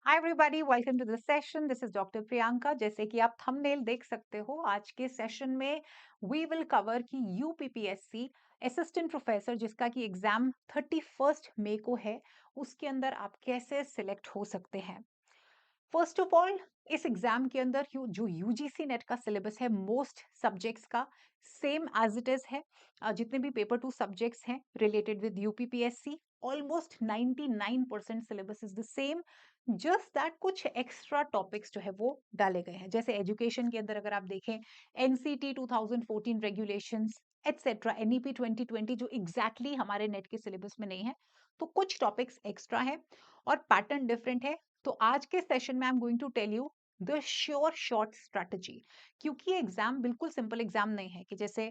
Hi everybody, welcome to the session. This is doctor Priyanka. जैसे कि आप थंबनेल देख सकते हो, आज के सेशन में वी विल कवर कि यूपीपीएससी असिस्टेंट प्रोफेसर जिसका कि एग्जाम 31 मई को है, उसके अंदर आप कैसे सिलेक्ट हो सकते हैं। फर्स्ट ऑफ ऑल, इस एग्जाम के अंदर जो यूजीसी नेट का सिलेबस है मोस्ट सब्जेक्ट्स का सेम एज इट इज है। जितने भी पेपर टू सब्जेक्ट्स हैं related with UPPSC, almost 99% syllabus is the same. Just that कुछ एक्स्ट्रा टॉपिक्स जो है वो डाले गए हैं। जैसे एजुकेशन के अंदर अगर आप देखें, एनसीटी 2014 रेगुलेशंस एटसेट्रा, एनईपी 2020 जो एग्जैक्टली हमारे नेट के सिलेबस में नहीं है, तो कुछ टॉपिक्स एक्स्ट्रा है और पैटर्न डिफरेंट है। तो आज के सेशन में I am going to tell you the sure short strategy. क्योंकि ये एग्जाम बिल्कुल सिंपल एग्जाम नहीं है कि जैसे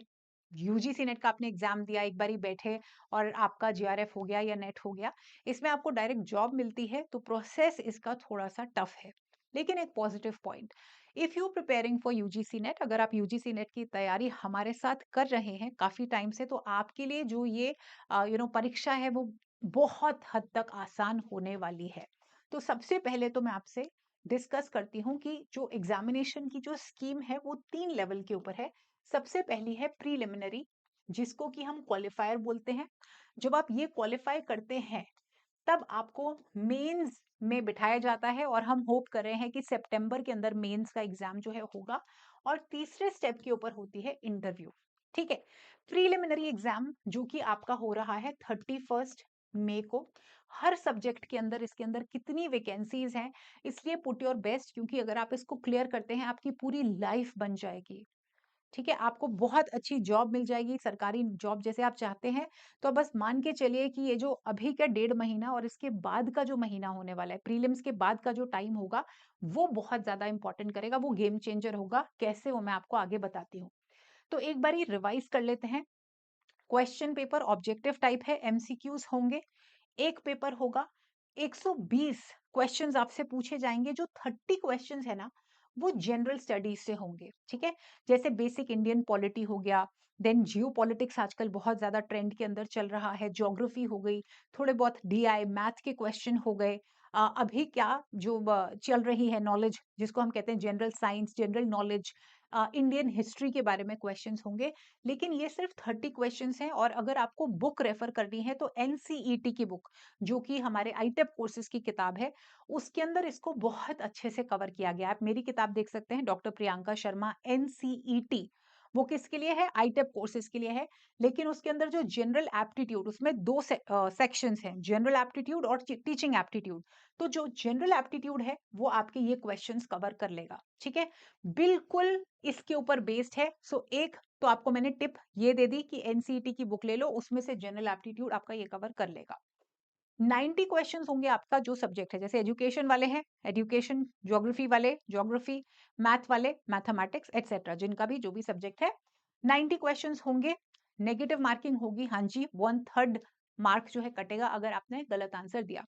यूजीसी नेट का आपने एग्जाम दिया, एक बार ही बैठे और आपका जीआरएफ हो गया या नेट हो गया। इसमें आपको डायरेक्ट जॉब मिलती है, तो प्रोसेस इसका थोड़ा सा टफ है। लेकिन एक positive point, if you preparing for UGC net, अगर आप यूजीसी नेट की तैयारी हमारे साथ कर रहे हैं काफी टाइम से, तो आपके लिए जो ये परीक्षा है वो बहुत हद तक आसान होने वाली है। तो सबसे पहले तो मैं आपसे डिस्कस करती हूँ कि जो एग्जामिनेशन की जो स्कीम है वो 3 लेवल के ऊपर है। सबसे पहली है प्रीलिमिनरी, जिसको कि हम क्वालिफायर बोलते हैं। जब आप ये क्वालिफाई करते हैं तब आपको मेंस में बिठाया जाता है, और हम होप कर रहे हैं कि सितंबर के अंदर मेंस का एग्जाम जो है होगा। और तीसरे स्टेप के ऊपर होती है इंटरव्यू। ठीक है, प्रीलिमिनरी एग्जाम जो कि आपका हो रहा है 31 मई को। हर सब्जेक्ट के अंदर इसके अंदर कितनी वैकेंसीज हैं, इसलिए पुट योर बेस्ट, क्योंकि अगर आप इसको क्लियर करते हैं आपकी पूरी लाइफ बन जाएगी। ठीक है, आपको बहुत अच्छी जॉब मिल जाएगी, सरकारी जॉब जैसे आप चाहते हैं। तो बस मान के चलिए कि ये जो अभी का 1.5 महीना और इसके बाद का जो महीना होने वाला है, प्रीलिम्स के बाद का जो टाइम होगा, वो बहुत ज्यादा इंपॉर्टेंट करेगा, वो गेम चेंजर होगा। कैसे, वो मैं आपको आगे बताती हूँ। तो एक बार रिवाइज कर लेते हैं। क्वेश्चन पेपर ऑब्जेक्टिव टाइप है, एमसीक्यूज होंगे। एक पेपर होगा, 120 क्वेश्चंस आपसे पूछे जाएंगे। जो 30 क्वेश्चंस है ना, वो जनरल स्टडीज से होंगे। ठीक है, जैसे बेसिक इंडियन पॉलिटी हो गया, देन जियो पॉलिटिक्स आजकल बहुत ज्यादा ट्रेंड के अंदर चल रहा है, ज्योग्राफी हो गई, थोड़े बहुत डीआई मैथ के क्वेश्चन हो गए। अभी क्या जो चल रही है नॉलेज, जिसको हम कहते हैं general science, general knowledge, Indian history के बारे में क्वेश्चंस होंगे। लेकिन ये सिर्फ 30 क्वेश्चंस हैं। और अगर आपको बुक रेफर करनी है तो एनसीईटी की बुक, जो कि हमारे आईटेप कोर्सेज की किताब है, उसके अंदर इसको बहुत अच्छे से कवर किया गया है। आप मेरी किताब देख सकते हैं, डॉक्टर प्रियंका शर्मा एनसीईटी। वो किसके लिए है? आईटेप कोर्सेज के लिए है। लेकिन उसके अंदर जो जनरल एप्टीट्यूड, उसमें दो सेक्शंस हैं, जनरल एप्टीट्यूड और टीचिंग एप्टीट्यूड। तो जो जनरल एप्टीट्यूड है वो आपके ये क्वेश्चंस कवर कर लेगा। ठीक है, बिल्कुल इसके ऊपर बेस्ड है। सो एक तो आपको मैंने टिप ये दे दी कि एनसीईटी की बुक ले लो, उसमें से जनरल एप्टीट्यूड आपका ये कवर कर लेगा। 90 क्वेश्चंस होंगे आपका जो सब्जेक्ट है। जैसे एजुकेशन वाले हैं एजुकेशन, ज्योग्राफी वाले ज्योग्राफी, मैथ वाले मैथमेटिक्स एटसेट्रा, जिनका भी जो भी सब्जेक्ट है 90 क्वेश्चंस होंगे। नेगेटिव मार्किंग होगी, हाँ जी, 1/3 मार्क जो है कटेगा अगर आपने गलत आंसर दिया।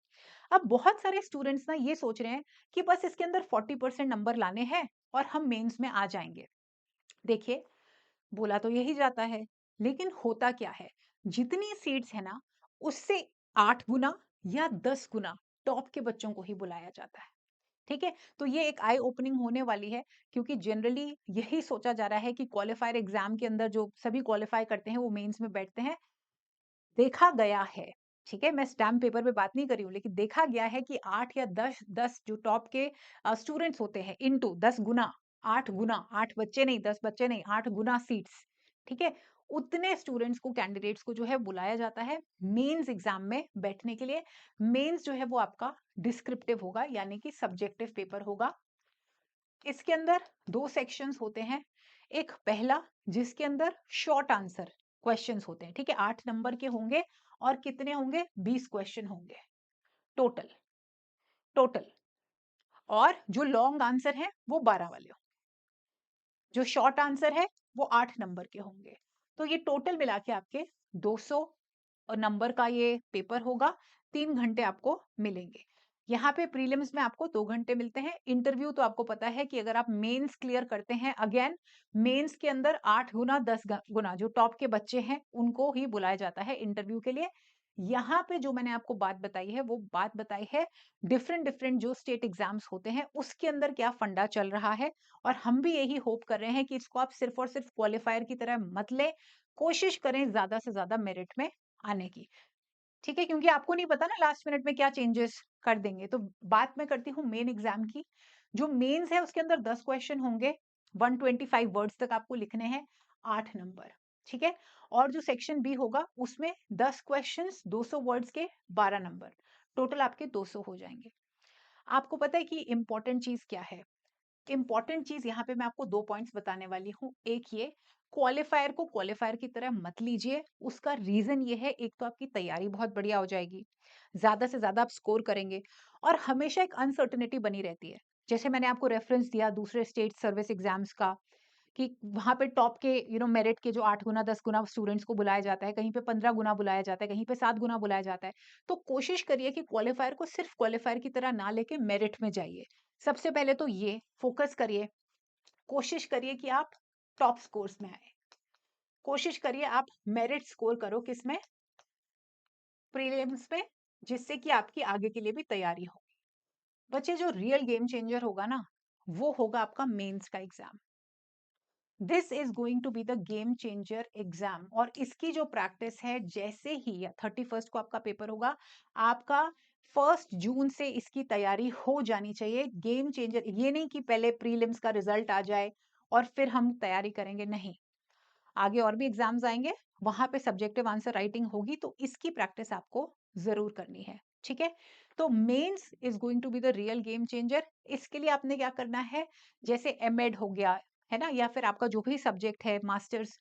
अब बहुत सारे स्टूडेंट्स ना ये सोच रहे हैं कि बस इसके अंदर 40% नंबर लाने हैं और हम मेंस में आ जाएंगे। देखिए, बोला तो यही जाता है, लेकिन होता क्या है, जितनी सीट्स है ना, उससे 8 गुना या 10 गुना टॉप के बच्चों को ही बुलाया जाता है। ठीक है, तो ये एक आई ओपनिंग होने वाली है, क्योंकि जनरली यही सोचा जा रहा है कि क्वालिफायर एग्जाम के अंदर जो सभी क्वालिफाई करते हैं वो मेंस में बैठते हैं। देखा गया है, ठीक है, मैं स्टैम्प पेपर पे बात नहीं कर रही हूँ, लेकिन देखा गया है कि 8 या 10 जो टॉप के स्टूडेंट्स होते हैं, इनटू 10 गुना, 8 गुना, 8 बच्चे नहीं, 10 बच्चे नहीं, 8 गुना सीट्स। ठीक है, उतने स्टूडेंट्स को, कैंडिडेट्स को जो है बुलाया जाता है मेंस एग्जाम में बैठने के लिए। मेंस जो है वो आपका डिस्क्रिप्टिव होगा, यानी कि सब्जेक्टिव पेपर होगा। इसके अंदर दो सेक्शंस होते हैं। एक पहला, जिसके अंदर शॉर्ट आंसर क्वेश्चंस होते हैं। ठीक है, 8 नंबर के होंगे और कितने होंगे? 20 क्वेश्चन होंगे टोटल। टोटल। और जो लॉन्ग आंसर है वो 12 वाले होंगे। जो शॉर्ट आंसर है वो 8 नंबर के होंगे। तो ये टोटल मिला के आपके 200 नंबर का ये पेपर होगा। 3 घंटे आपको मिलेंगे। यहाँ पे प्रीलिम्स में आपको 2 घंटे मिलते हैं। इंटरव्यू तो आपको पता है कि अगर आप मेंस क्लियर करते हैं, अगेन मेंस के अंदर 8 गुना 10 गुना जो टॉप के बच्चे हैं उनको ही बुलाया जाता है इंटरव्यू के लिए। यहाँ पे जो मैंने आपको बात बताई है, वो बात बताई है डिफरेंट डिफरेंट जो स्टेट एग्जाम्स होते हैं उसके अंदर क्या फंडा चल रहा है, और हम भी यही होप कर रहे हैं कि इसको आप सिर्फ और सिर्फ क्वालिफायर की तरह मत लें, कोशिश करें ज्यादा से ज्यादा मेरिट में आने की। ठीक है, क्योंकि आपको नहीं पता ना लास्ट मिनट में क्या चेंजेस कर देंगे। तो बात मैं करती हूँ मेन एग्जाम की। जो मेंस है उसके अंदर 10 क्वेश्चन होंगे, 125 वर्ड्स तक आपको लिखने हैं, 8 नंबर। ठीक है, और जो सेक्शन बी होगा उसमें 10 क्वेश्चंस 200 वर्ड्स के, 12 नंबर, टोटल आपके 200 हो जाएंगे। आपको पता है कि इंपॉर्टेंट चीज क्या है? इंपॉर्टेंट चीज यहाँ पे मैं आपको 2 पॉइंट्स बताने वाली हूँ। एक ये, क्वालिफायर को क्वालिफायर की तरह मत लीजिए। उसका रीजन ये है, एक तो आपकी तैयारी बहुत बढ़िया हो जाएगी, ज्यादा से ज्यादा आप स्कोर करेंगे, और हमेशा एक अनसर्टेनिटी बनी रहती है। जैसे मैंने आपको रेफरेंस दिया दूसरे स्टेट सर्विस एग्जाम्स का, कि वहां पे टॉप के मेरिट के जो 8 गुना 10 गुना स्टूडेंट्स को बुलाया जाता है, कहीं पे 15 गुना बुलाया जाता है, कहीं पे 7 गुना बुलाया जाता है। तो कोशिश करिए कि क्वालिफायर को सिर्फ क्वालिफायर की तरह ना लेके मेरिट में जाइए। सबसे पहले तो ये फोकस करिए, कोशिश करिए कि आप टॉप स्कोर्स में आए, कोशिश करिए आप मेरिट स्कोर करो किसमें, प्रीलिम्स में, जिससे कि आपकी आगे के लिए भी तैयारी हो। बच्चे, जो रियल गेम चेंजर होगा ना, वो होगा आपका मेंस का exam. This is going to be the game changer exam, और इसकी जो प्रैक्टिस है, जैसे ही 31 को आपका पेपर होगा, आपका 1 जून से इसकी तैयारी हो जानी चाहिए। गेम चेंजर ये नहीं कि पहले प्रीलिम्स का रिजल्ट आ जाए और फिर हम तैयारी करेंगे, नहीं। आगे और भी एग्जाम्स आएंगे, वहां पे सब्जेक्टिव आंसर राइटिंग होगी, तो इसकी प्रैक्टिस आपको जरूर करनी है। ठीक है, तो mains is going to be the real game changer. इसके लिए आपने क्या करना है, जैसे एमएड हो गया है ना, या फिर आपका जो भी सब्जेक्ट है मास्टर्स,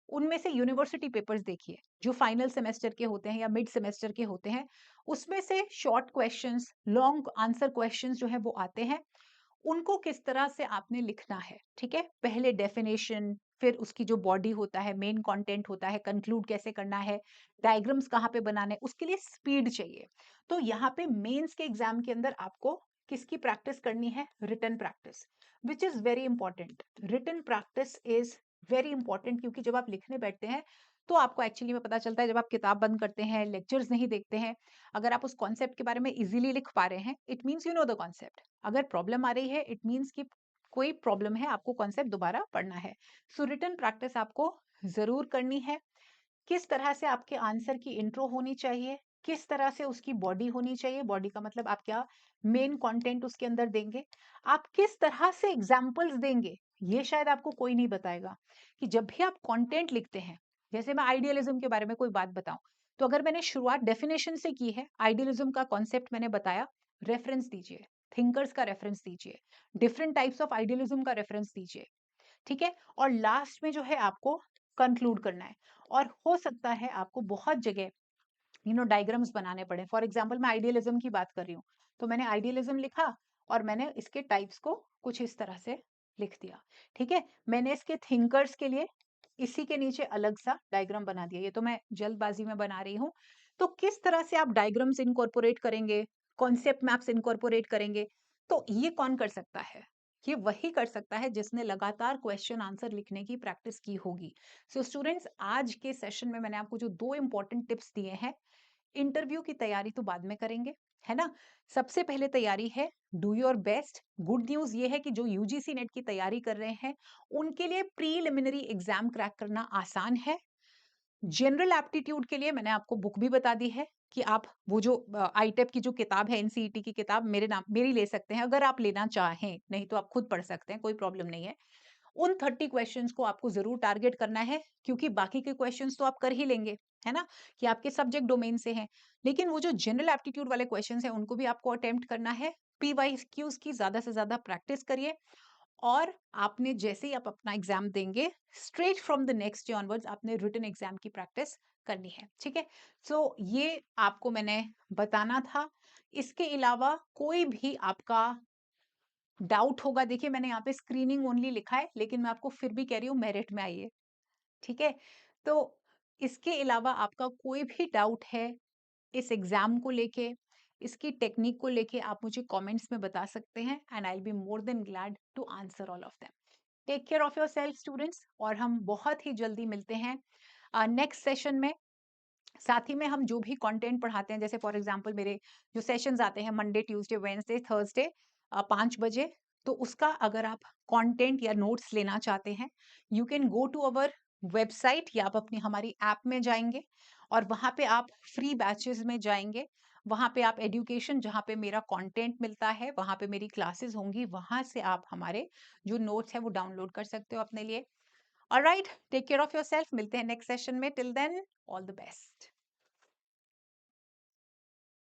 उनमें से यूनिवर्सिटी पेपर्स देखिए, जो फाइनल सेमेस्टर के होते हैं या मिड सेमेस्टर के होते हैं, उसमें से short questions, long answer questions जो है वो आते हैं। उनको किस तरह से आपने लिखना है, ठीक है, पहले डेफिनेशन, फिर उसकी जो बॉडी होता है, मेन कंटेंट होता है, कंक्लूड कैसे करना है, डायग्राम्स कहाँ पे बनाने, उसके लिए स्पीड चाहिए। तो यहाँ पे मेंस के एग्जाम के अंदर आपको किसकी प्रैक्टिस करनी है, written practice, which is very important. Written practice is very important, क्योंकि जब आप लिखने बैठते हैं तो आपको एक्चुअली में पता चलता है, जब आप किताब बंद करते हैं, लेक्चर्स नहीं देखते हैं, अगर आप उस कॉन्सेप्ट के बारे में इजीली लिख पा रहे हैं, it means you know the concept. अगर प्रॉब्लम आ रही है, इट मीन्स कि कोई प्रॉब्लम है, आपको कॉन्सेप्ट दोबारा पढ़ना है। सो रिटन प्रैक्टिस आपको जरूर करनी है। किस तरह से आपके आंसर की इंट्रो होनी चाहिए, किस तरह से उसकी बॉडी होनी चाहिए, बॉडी का मतलब आप क्या मेन कंटेंट उसके अंदर देंगे, आप किस तरह से एग्जाम्पल्स देंगे, ये शायद आपको कोई नहीं बताएगा। कि जब भी आप कंटेंट लिखते हैं, जैसे मैं आइडियलिज्म के बारे में कोई बात बताऊं, तो अगर मैंने शुरुआत डेफिनेशन से की है, आइडियलिज्म का कॉन्सेप्ट मैंने बताया, रेफरेंस दीजिए, थिंकर्स का रेफरेंस दीजिए, डिफरेंट टाइप्स ऑफ आइडियलिज्म का रेफरेंस दीजिए। ठीक है, और लास्ट में जो है आपको कंक्लूड करना है। और हो सकता है आपको बहुत जगह डायग्राम्स बनाने पड़े। फॉर एग्जाम्पल मैं आइडियलिज्म की बात कर रही हूँ, तो मैंने आइडियलिज्म लिखा और मैंने इसके टाइप्स को कुछ इस तरह से लिख दिया। ठीक है, मैंने इसके थिंकर्स के लिए इसी के नीचे अलग सा डायग्राम बना दिया। ये तो मैं जल्दबाजी में बना रही हूँ। तो किस तरह से आप डायग्राम्स इनकॉर्पोरेट करेंगे, कॉन्सेप्ट मैप्स इनकॉर्पोरेट करेंगे, तो ये कौन कर सकता है? ये वही कर सकता है जिसने लगातार क्वेश्चन आंसर लिखने की प्रैक्टिस की होगी। सो स्टूडेंट्स, आज के सेशन में मैंने आपको जो 2 इंपॉर्टेंट टिप्स दिए हैं, इंटरव्यू की तैयारी तो बाद में करेंगे, है ना। सबसे पहले तैयारी है, do your best. Good news ये है कि जो यूजीसी नेट की तैयारी कर रहे हैं, उनके लिए प्रीलिमिनरी एग्जाम क्रैक करना आसान है। जनरल एप्टीट्यूड के लिए मैंने आपको बुक भी बता दी है, कि आप वो जो आईटेप की जो किताब है, एनसीईटी की किताब मेरी ले सकते हैं, अगर आप लेना चाहें, नहीं तो आप खुद पढ़ सकते हैं, कोई प्रॉब्लम नहीं है। उन 30 क्वेश्चंस को आपको जरूर टारगेट करना है, क्योंकि बाकी के क्वेश्चंस तो आप कर ही लेंगे, है ना, कि आपके सब्जेक्ट डोमेन से हैं। लेकिन वो जो जनरल एप्टीट्यूड वाले क्वेश्चंस हैं, उनको भी आपको अटेम्प्ट करना है। पीवाईक्यूज की ज्यादा से ज्यादा प्रैक्टिस करिए, और आपने जैसे ही आप अपना एग्जाम देंगे, straight from the next day onwards आपने रिटन एग्जाम की प्रैक्टिस करनी है। ठीक है, सो ये आपको मैंने बताना था। इसके अलावा कोई भी आपका डाउट होगा, देखिए मैंने यहाँ पे स्क्रीनिंग ओनली लिखा है, लेकिन मैं आपको फिर भी कह रही हूँ मेरिट में आइए। ठीक है, तो इसके अलावा आपका कोई भी डाउट है इस एग्जाम को लेके, इसकी टेक्निक को लेके, आप मुझे कमेंट्स में बता सकते हैं, and I will be more than glad to answer all of them. Take care of yourself students, और हम बहुत ही जल्दी मिलते हैं नेक्स्ट सेशन में। साथ ही में हम जो भी कंटेंट पढ़ाते हैं, जैसे फॉर एग्जांपल मेरे जो सेशंस आते हैं मंडे, ट्यूसडे, वेडनेसडे, थर्सडे 5 बजे, तो उसका अगर आप कंटेंट या नोट्स लेना चाहते हैं, you can go to our website, या आप अपनी हमारी ऐप में जाएंगे और वहाँ पे आप फ्री बैचेस में जाएंगे। वहाँ पे आप एजुकेशन, जहाँ पे मेरा कंटेंट मिलता है, वहाँ पे मेरी क्लासेस होंगी, वहाँ से आप हमारे जो नोट्स है वो डाउनलोड कर सकते हो अपने लिए। Alright, take care of yourself, मिलते हैं नेक्स्ट सेशन में। Till then, all the best.